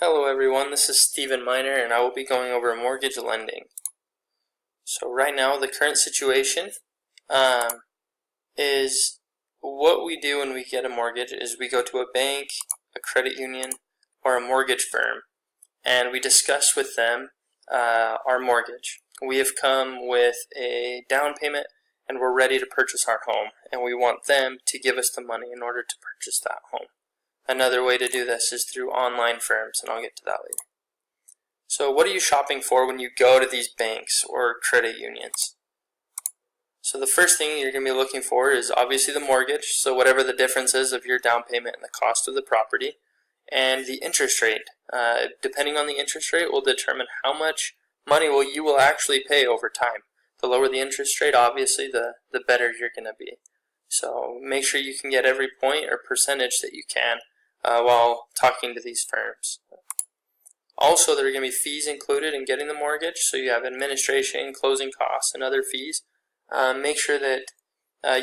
Hello everyone, this is Stephen Miner and I will be going over mortgage lending. So right now the current situation is what we do when we get a mortgage is we go to a bank, a credit union, or a mortgage firm and we discuss with them our mortgage. We have come with a down payment and we're ready to purchase our home and we want them to give us the money in order to purchase that home. Another way to do this is through online firms, and I'll get to that later. So what are you shopping for when you go to these banks or credit unions? So the first thing you're going to be looking for is obviously the mortgage, so whatever the difference is of your down payment and the cost of the property, and the interest rate. Depending on the interest rate will determine how much money you will actually pay over time. The lower the interest rate, obviously, the better you're going to be. So make sure you can get every point or percentage that you can while talking to these firms. Also, there are going to be fees included in getting the mortgage, so you have administration, closing costs, and other fees. Make sure that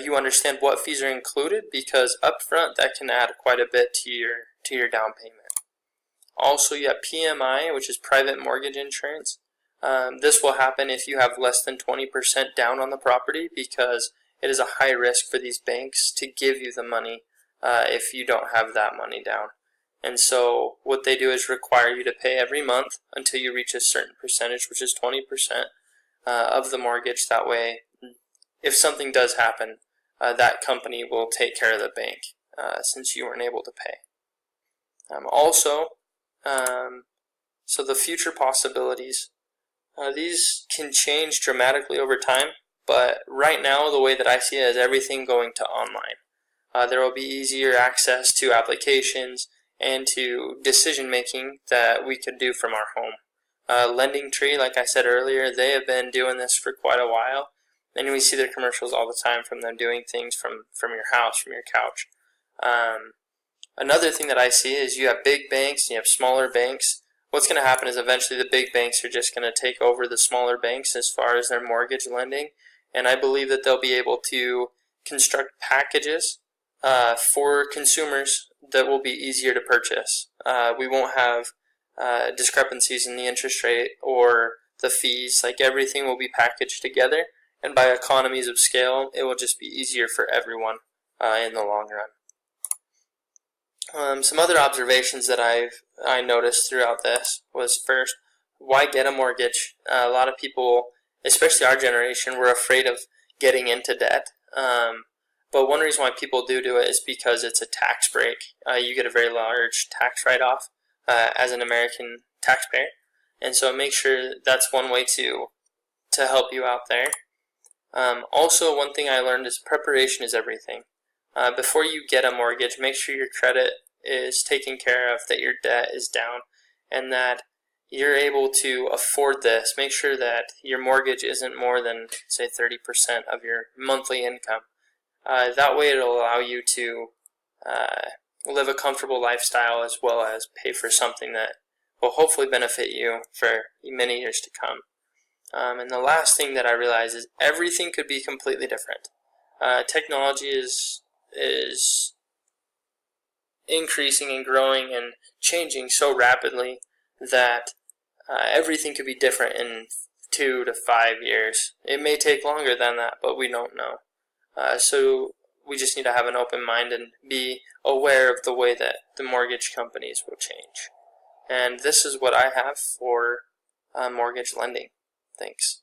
you understand what fees are included, because up front that can add quite a bit to your down payment. Also, you have PMI, which is private mortgage insurance. This will happen if you have less than 20% down on the property, because it is a high risk for these banks to give you the money if you don't have that money down. And so what they do is require you to pay every month until you reach a certain percentage, which is 20% of the mortgage. That way, if something does happen, that company will take care of the bank since you weren't able to pay. So the future possibilities, these can change dramatically over time, but right now the way that I see it is everything going to online. There will be easier access to applications and to decision making that we could do from our home. Lending Tree, like I said earlier, they have been doing this for quite a while, and we see their commercials all the time from them doing things from your house, from your couch. Another thing that I see is you have big banks and you have smaller banks. What's going to happen is eventually the big banks are just going to take over the smaller banks as far as their mortgage lending, and I believe that they'll be able to construct packages for consumers that will be easier to purchase. We won't have discrepancies in the interest rate or the fees. Like, everything will be packaged together, and by economies of scale, it will just be easier for everyone in the long run. Some other observations that I noticed throughout this was, first, why get a mortgage? A lot of people, especially our generation, were afraid of getting into debt. But one reason why people do it is because it's a tax break. You get a very large tax write-off as an American taxpayer. And so make sure that's one way to help you out there. Also, one thing I learned is preparation is everything. Before you get a mortgage, make sure your credit is taken care of, that your debt is down, and that you're able to afford this. Make sure that your mortgage isn't more than, say, 30% of your monthly income. That way it'll allow you to live a comfortable lifestyle as well as pay for something that will hopefully benefit you for many years to come. And the last thing that I realized is everything could be completely different. Technology is increasing and growing and changing so rapidly that everything could be different in 2 to 5 years. It may take longer than that, but we don't know. So we just need to have an open mind and be aware of the way that the mortgage companies will change. And this is what I have for mortgage lending. Thanks.